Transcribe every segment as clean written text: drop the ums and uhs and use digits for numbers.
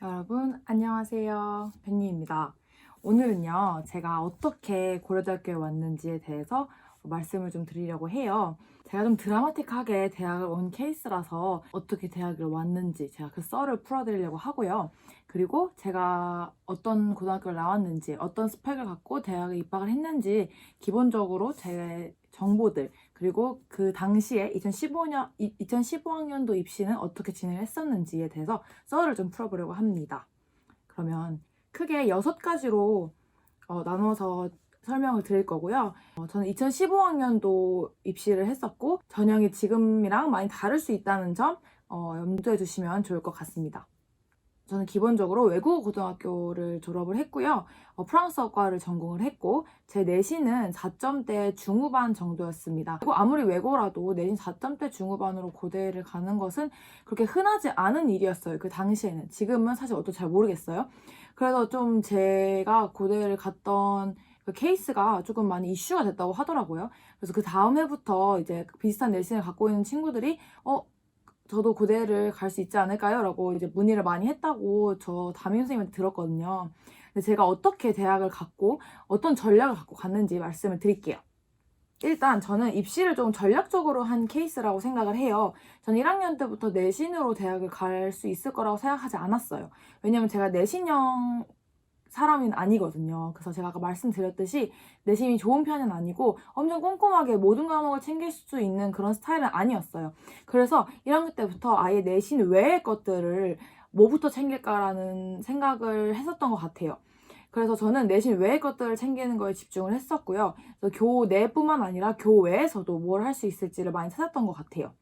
여러분 안녕하세요. 벤니입니다. 오늘은요 제가 어떻게 고려대학교에 왔는지에 대해서 말씀을 좀 드리려고 해요. 제가 좀 드라마틱하게 대학을 온 케이스라서 어떻게 대학을 왔는지 제가 그 썰을 풀어드리려고 하고요. 그리고 제가 어떤 고등학교를 나왔는지 어떤 스펙을 갖고 대학에 입학을 했는지 기본적으로 제 정보들 그리고 그 당시에 2015학년도 입시는 어떻게 진행했었는지에 대해서 썰을 좀 풀어보려고 합니다. 그러면 크게 6가지로 나눠서 설명을 드릴 거고요. 저는 2015학년도 입시를 했었고 전형이 지금이랑 많이 다를 수 있다는 점 염두에 두시면 좋을 것 같습니다. 저는 기본적으로 외국어 고등학교를 졸업을 했고요. 프랑스어과를 전공을 했고 제 내신은 4점대 중후반 정도였습니다. 그리고 아무리 외고라도 내신 4점대 중후반으로 고대를 가는 것은 그렇게 흔하지 않은 일이었어요. 그 당시에는. 지금은 사실 어떨지 잘 모르겠어요. 그래서 좀 제가 고대를 갔던 그 케이스가 조금 많이 이슈가 됐다고 하더라고요. 그래서 그 다음 해부터 이제 비슷한 내신을 갖고 있는 친구들이 저도 고대를 갈 수 있지 않을까요? 라고 이제 문의를 많이 했다고 저 담임 선생님한테 들었거든요. 근데 제가 어떻게 대학을 갔고 어떤 전략을 갖고 갔는지 말씀을 드릴게요. 일단 저는 입시를 좀 전략적으로 한 케이스라고 생각을 해요. 저는 1학년 때부터 내신으로 대학을 갈 수 있을 거라고 생각하지 않았어요. 왜냐면 제가 내신형 사람은 아니거든요. 그래서 제가 아까 말씀드렸듯이 내신이 좋은 편은 아니고 엄청 꼼꼼하게 모든 과목을 챙길 수 있는 그런 스타일은 아니었어요. 그래서 1학년 때부터 아예 내신 외의 것들을 뭐부터 챙길까라는 생각을 했었던 것 같아요. 그래서 저는 내신 외의 것들을 챙기는 거에 집중을 했었고요. 그래서 교내뿐만 아니라 교외에서도 뭘 할 수 있을지를 많이 찾았던 것 같아요.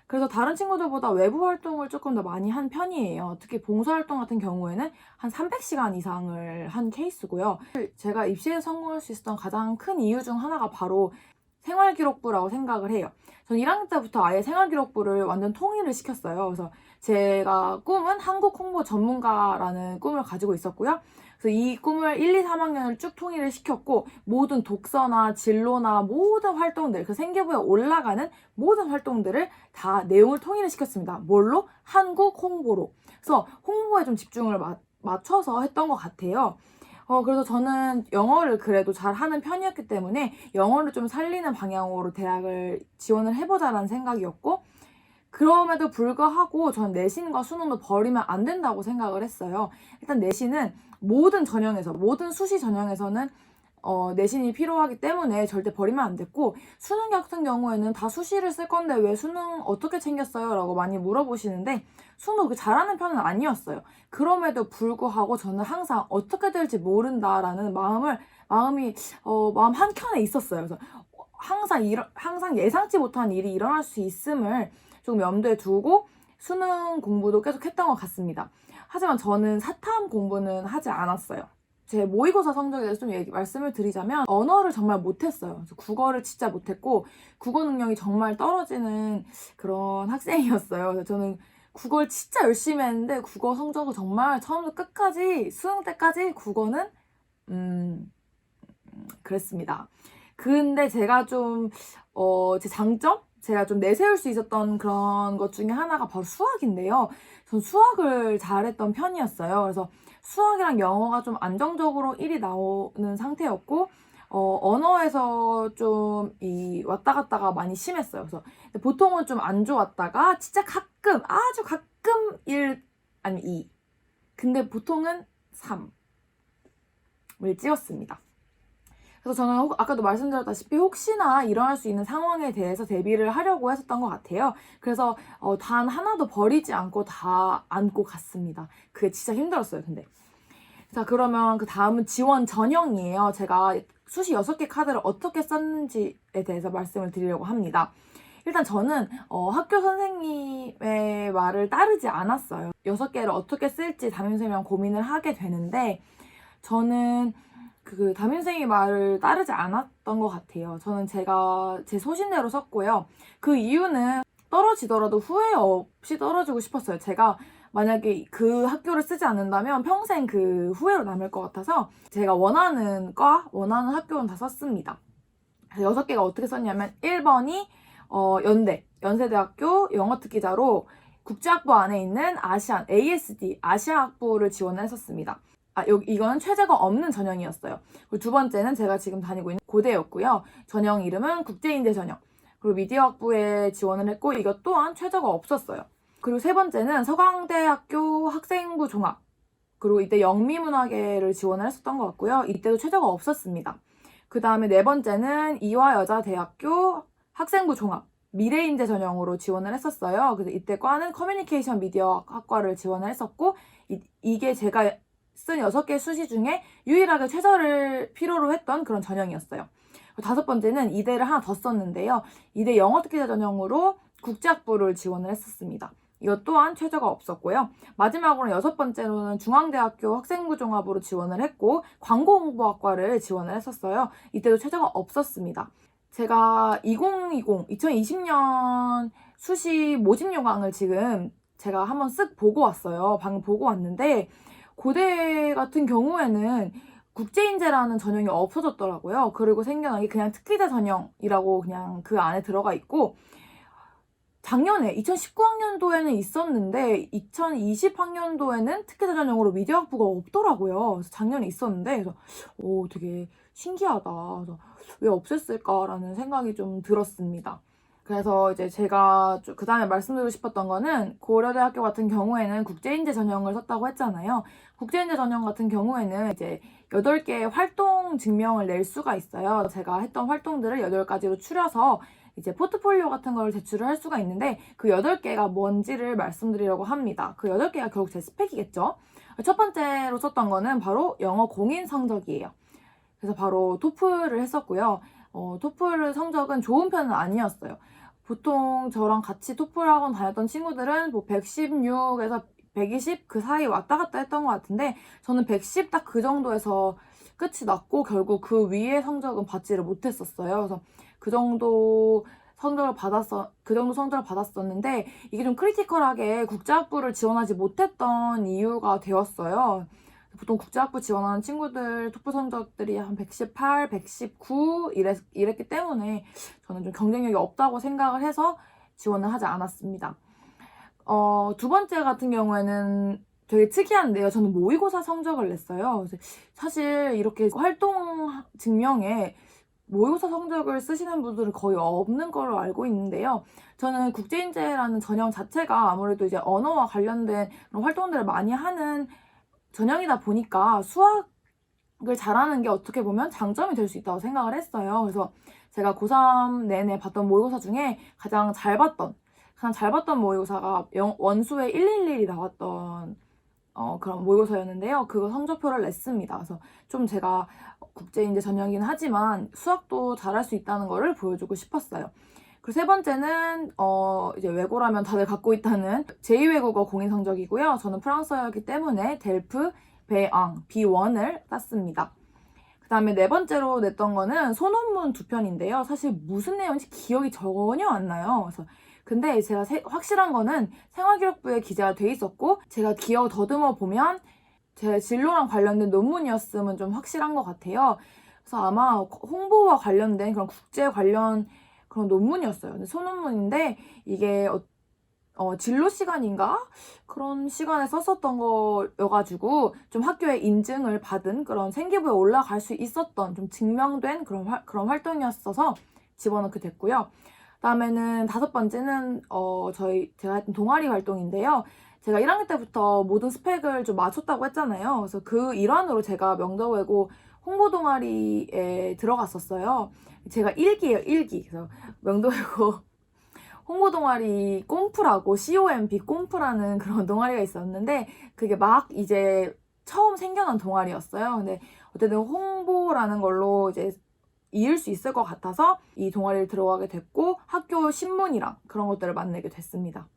그래서 다른 친구들보다 외부 활동을 조금 더 많이 한 편이에요. 특히 봉사활동 같은 경우에는 한 300시간 이상을 한 케이스고요. 제가 입시에 성공할 수 있었던 가장 큰 이유 중 하나가 바로 생활기록부라고 생각을 해요. 저는 1학년 때부터 아예 생활기록부를 완전 통일을 시켰어요. 그래서 제가 꿈은 한국 홍보 전문가라는 꿈을 가지고 있었고요. 그래서 이 꿈을 1, 2, 3학년을 쭉 통일을 시켰고 모든 독서나 진로나 모든 활동들, 그 생기부에 올라가는 모든 활동들을 다 내용을 통일을 시켰습니다. 뭘로? 한국 홍보로. 그래서 홍보에 좀 집중을 맞춰서 했던 것 같아요. 그래서 저는 영어를 그래도 잘 하는 편이었기 때문에 영어를 좀 살리는 방향으로 대학을 지원을 해보자라는 생각이었고, 그럼에도 불구하고 전 내신과 수능도 버리면 안 된다고 생각을 했어요. 일단 내신은 모든 전형에서, 모든 수시 전형에서는 내신이 필요하기 때문에 절대 버리면 안 됐고, 수능 같은 경우에는 다 수시를 쓸 건데 왜 수능 어떻게 챙겼어요? 라고 많이 물어보시는데 수능도 그렇게 잘하는 편은 아니었어요. 그럼에도 불구하고 저는 항상 어떻게 될지 모른다라는 마음이 마음 한켠에 있었어요. 그래서 항상 예상치 못한 일이 일어날 수 있음을 좀 염두에 두고 수능 공부도 계속 했던 것 같습니다. 하지만 저는 사탐 공부는 하지 않았어요. 제 모의고사 성적에 대해서 좀 말씀을 드리자면 언어를 정말 못했어요. 그래서 국어를 진짜 못했고 국어 능력이 정말 떨어지는 그런 학생이었어요. 그래서 저는 국어를 진짜 열심히 했는데 국어 성적은 정말 처음부터 끝까지 수능 때까지 국어는 그랬습니다. 근데 제가 좀 제 장점? 제가 좀 내세울 수 있었던 그런 것 중에 하나가 바로 수학인데요. 전 수학을 잘했던 편이었어요. 그래서 수학이랑 영어가 좀 안정적으로 1이 나오는 상태였고, 언어에서 좀 왔다 갔다가 많이 심했어요. 그래서 보통은 좀 안 좋았다가 진짜 가끔, 아주 가끔 1, 아니 2. 근데 보통은 3을 찍었습니다. 그래서 저는 아까도 말씀드렸다시피 혹시나 일어날 수 있는 상황에 대해서 대비를 하려고 했었던 것 같아요. 그래서 단 하나도 버리지 않고 다 안고 갔습니다. 그게 진짜 힘들었어요, 근데. 자, 그러면 그 다음은 지원 전형이에요. 제가 수시 6개 카드를 어떻게 썼는지에 대해서 말씀을 드리려고 합니다. 일단 저는 학교 선생님의 말을 따르지 않았어요. 6개를 어떻게 쓸지 담임선생님이랑 고민을 하게 되는데 저는 그 담임 선생님의 말을 따르지 않았던 것 같아요. 저는 제가 제 소신대로 썼고요. 그 이유는 떨어지더라도 후회 없이 떨어지고 싶었어요. 제가 만약에 그 학교를 쓰지 않는다면 평생 그 후회로 남을 것 같아서 제가 원하는 원하는 학교는 다 썼습니다. 6개가 어떻게 썼냐면 1번이 연세대학교 영어특기자로 국제학부 안에 있는 아시안, ASD, 아시아학부를 지원을 했었습니다. 이거는 최저가 없는 전형이었어요. 그리고 두 번째는 제가 지금 다니고 있는 고대였고요. 전형 이름은 국제인재 전형. 그리고 미디어학부에 지원을 했고 이것 또한 최저가 없었어요. 그리고 세 번째는 서강대학교 학생부 종합. 그리고 이때 영미문화계를 지원을 했었던 것 같고요. 이때도 최저가 없었습니다. 그 다음에 네 번째는 이화여자대학교 학생부 종합. 미래인재 전형으로 지원을 했었어요. 그래서 이때 과는 커뮤니케이션 미디어 학과를 지원을 했었고 이게 제가 쓴 6개 수시 중에 유일하게 최저를 필요로 했던 그런 전형이었어요. 다섯 번째는 이대를 하나 더 썼는데요. 이대 영어특기자 전형으로 국제학부를 지원을 했었습니다. 이것 또한 최저가 없었고요. 마지막으로 여섯 번째로는 중앙대학교 학생부 종합으로 지원을 했고 광고홍보학과를 지원을 했었어요. 이때도 최저가 없었습니다. 제가 2020년 수시 모집 요강을 지금 제가 한번 쓱 보고 왔어요. 방금 보고 왔는데 고대 같은 경우에는 국제인재라는 전형이 없어졌더라고요. 그리고 생겨난 게 그냥 특기자 전형이라고 그냥 그 안에 들어가 있고 작년에 2019학년도에는 있었는데 2020학년도에는 특기자 전형으로 미디어학부가 없더라고요. 그래서 작년에 있었는데 그래서 되게 신기하다. 그래서 왜 없앴을까라는 생각이 좀 들었습니다. 그래서 이제 제가 그 다음에 말씀드리고 싶었던 거는 고려대학교 같은 경우에는 국제인재 전형을 썼다고 했잖아요. 국제인재 전형 같은 경우에는 이제 8개의 활동 증명을 낼 수가 있어요. 제가 했던 활동들을 8가지로 추려서 이제 포트폴리오 같은 걸 제출을 할 수가 있는데 그 8개가 뭔지를 말씀드리려고 합니다. 그 8개가 결국 제 스펙이겠죠. 첫 번째로 썼던 거는 바로 영어 공인 성적이에요. 그래서 바로 토플을 했었고요. 토플 성적은 좋은 편은 아니었어요. 보통 저랑 같이 토플 학원 다녔던 친구들은 뭐 116에서 120 그 사이 왔다 갔다 했던 것 같은데 저는 110 딱 그 정도에서 끝이 났고 결국 그 위에 성적은 받지를 못했었어요. 그래서 그 정도 성적을 받았었는데 이게 좀 크리티컬하게 국제학부를 지원하지 못했던 이유가 되었어요. 보통 국제학부 지원하는 친구들 토플 성적들이 한 118, 119 이랬기 때문에 저는 좀 경쟁력이 없다고 생각을 해서 지원을 하지 않았습니다. 두 번째 같은 경우에는 되게 특이한데요. 저는 모의고사 성적을 냈어요. 사실 이렇게 활동 증명에 모의고사 성적을 쓰시는 분들은 거의 없는 걸로 알고 있는데요. 저는 국제인재라는 전형 자체가 아무래도 이제 언어와 관련된 그런 활동들을 많이 하는 전형이다 보니까 수학을 잘하는 게 어떻게 보면 장점이 될 수 있다고 생각을 했어요. 그래서 제가 고3 내내 봤던 모의고사 중에 가장 잘 봤던 모의고사가 원수에 111이 나왔던 그런 모의고사였는데요. 그거 성적표를 냈습니다. 그래서 좀 제가 국제인재 전형이긴 하지만 수학도 잘할 수 있다는 거를 보여주고 싶었어요. 그리고 세 번째는 이제 외고라면 다들 갖고 있다는 제2외국어 공인 성적이고요. 저는 프랑스어였기 때문에 델프, 배앙, B1을 땄습니다. 그 다음에 네 번째로 냈던 거는 소논문 2편인데요. 사실 무슨 내용인지 기억이 전혀 안 나요. 근데 제가 확실한 거는 생활기록부에 기재가 돼 있었고 제가 기억 더듬어 보면 제 진로랑 관련된 논문이었으면 좀 확실한 것 같아요. 그래서 아마 홍보와 관련된 그런 국제 관련 그런 논문이었어요. 근데 소논문인데 이게 진로 시간인가? 그런 시간에 썼었던 거여가지고 좀 학교에 인증을 받은 그런 생기부에 올라갈 수 있었던 좀 증명된 그런 활동이었어서 집어넣게 됐고요. 그다음에는 다섯 번째는 제가 했던 동아리 활동인데요. 제가 1학년 때부터 모든 스펙을 좀 맞췄다고 했잖아요. 그래서 그 일환으로 제가 명덕외고 홍보 동아리에 들어갔었어요. 제가 1기예요, 1기. 그래서 명덕외고 홍보 동아리 꼼프라고 COMP 꼼프라는 그런 동아리가 있었는데 그게 막 이제 처음 생겨난 동아리였어요. 근데 어쨌든 홍보라는 걸로 이제 이을 수 있을 것 같아서 이 동아리를 들어가게 됐고 학교 신문이랑 그런 것들을 만나게 됐습니다.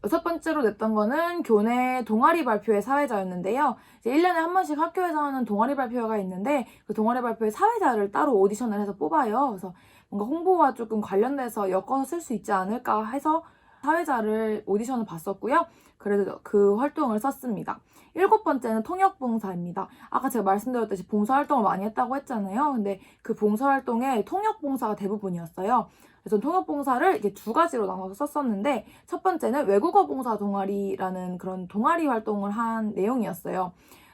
여섯 번째로 냈던 거는 교내 동아리 발표회 사회자였는데요. 이제 1년에 한 번씩 학교에서 하는 동아리 발표회가 있는데 그 동아리 발표회 사회자를 따로 오디션을 해서 뽑아요. 그래서 뭔가 홍보와 조금 관련돼서 엮어서 쓸 수 있지 않을까 해서 사회자를 오디션을 봤었고요. 그래서 그 활동을 썼습니다. 7번째는 통역봉사입니다. 아까 제가 말씀드렸듯이 봉사활동을 많이 했다고 했잖아요. 근데 그 봉사활동에 통역봉사가 대부분이었어요. 그래서 통역봉사를 이렇게 2가지로 나눠서 썼었는데, 첫 번째는 외국어 봉사 동아리라는 그런 동아리 활동을 한 내용이었어요.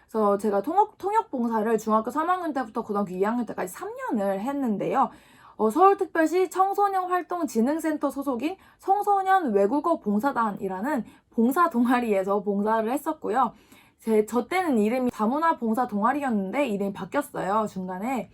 그래서 제가 통역봉사를 중학교 3학년 때부터 고등학교 2학년 때까지 3년을 했는데요. 서울특별시 청소년활동진흥센터 소속인 청소년 외국어 봉사단이라는 봉사 동아리에서 봉사를 했었고요. 저 때는 이름이 다문화 봉사 동아리였는데 이름이 바뀌었어요, 중간에.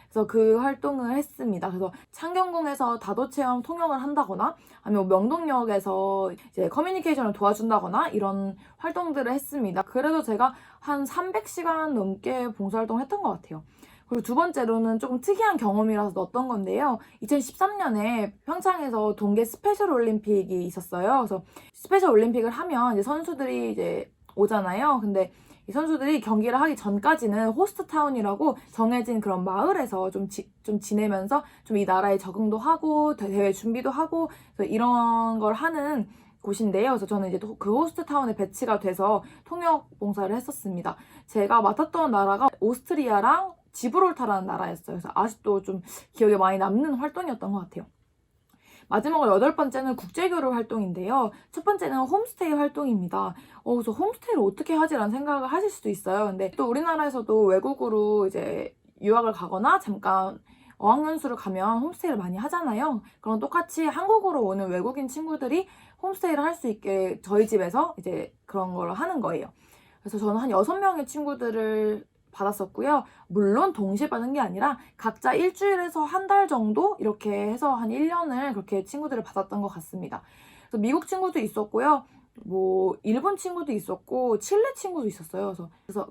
그래서 그 활동을 했습니다. 그래서 창경궁에서 다도체험 통역을 한다거나 아니면 명동역에서 이제 커뮤니케이션을 도와준다거나 이런 활동들을 했습니다. 그래도 제가 한 300시간 넘게 봉사활동을 했던 것 같아요. 그리고 2번째로는 조금 특이한 경험이라서 넣었던 건데요. 2013년에 평창에서 동계 스페셜 올림픽이 있었어요. 그래서 스페셜 올림픽을 하면 이제 선수들이 이제 오잖아요. 근데 이 선수들이 경기를 하기 전까지는 호스트 타운이라고 정해진 그런 마을에서 좀 지내면서 좀 이 나라에 적응도 하고 대회 준비도 하고 이런 걸 하는 곳인데요. 그래서 저는 이제 그 호스트 타운에 배치가 돼서 통역 봉사를 했었습니다. 제가 맡았던 나라가 오스트리아랑 지브롤타라는 나라였어요. 그래서 아직도 좀 기억에 많이 남는 활동이었던 것 같아요. 마지막으로 8번째는 국제교류 활동인데요. 첫 번째는 홈스테이 활동입니다. 그래서 홈스테이를 어떻게 하지라는 생각을 하실 수도 있어요. 근데 또 우리나라에서도 외국으로 이제 유학을 가거나 잠깐 어학연수를 가면 홈스테이를 많이 하잖아요. 그럼 똑같이 한국으로 오는 외국인 친구들이 홈스테이를 할 수 있게 저희 집에서 이제 그런 걸 하는 거예요. 그래서 저는 한 6명의 친구들을 받았었고요. 물론 동시에 받은 게 아니라 각자 일주일에서 한 달 정도 이렇게 해서 한 1년을 그렇게 친구들을 받았던 것 같습니다. 그래서 미국 친구도 있었고요. 뭐 일본 친구도 있었고 칠레 친구도 있었어요.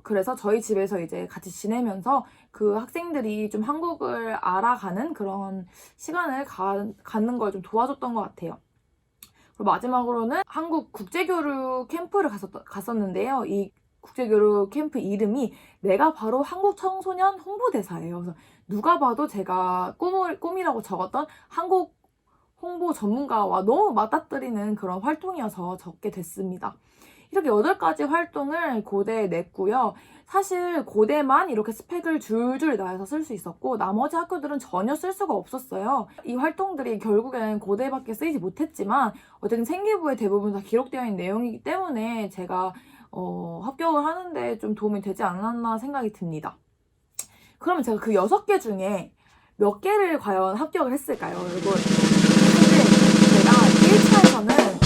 그래서 저희 집에서 이제 같이 지내면서 그 학생들이 좀 한국을 알아가는 그런 시간을 갖는 걸 좀 도와줬던 것 같아요. 그리고 마지막으로는 한국 국제교류 캠프를 갔었는데요. 이 국제교류 캠프 이름이 내가 바로 한국 청소년 홍보대사예요. 그래서 누가 봐도 제가 꿈이라고 적었던 한국 홍보 전문가와 너무 맞닥뜨리는 그런 활동이어서 적게 됐습니다. 이렇게 8가지 활동을 고대에 냈고요. 사실 고대만 이렇게 스펙을 줄줄 나열해서 쓸 수 있었고 나머지 학교들은 전혀 쓸 수가 없었어요. 이 활동들이 결국엔 고대밖에 쓰이지 못했지만 어쨌든 생기부에 대부분 다 기록되어 있는 내용이기 때문에 제가 합격을 하는데 좀 도움이 되지 않았나 생각이 듭니다. 그러면 제가 그 6개 중에 몇 개를 과연 합격을 했을까요, 여러분? 사실 제가 1차에서는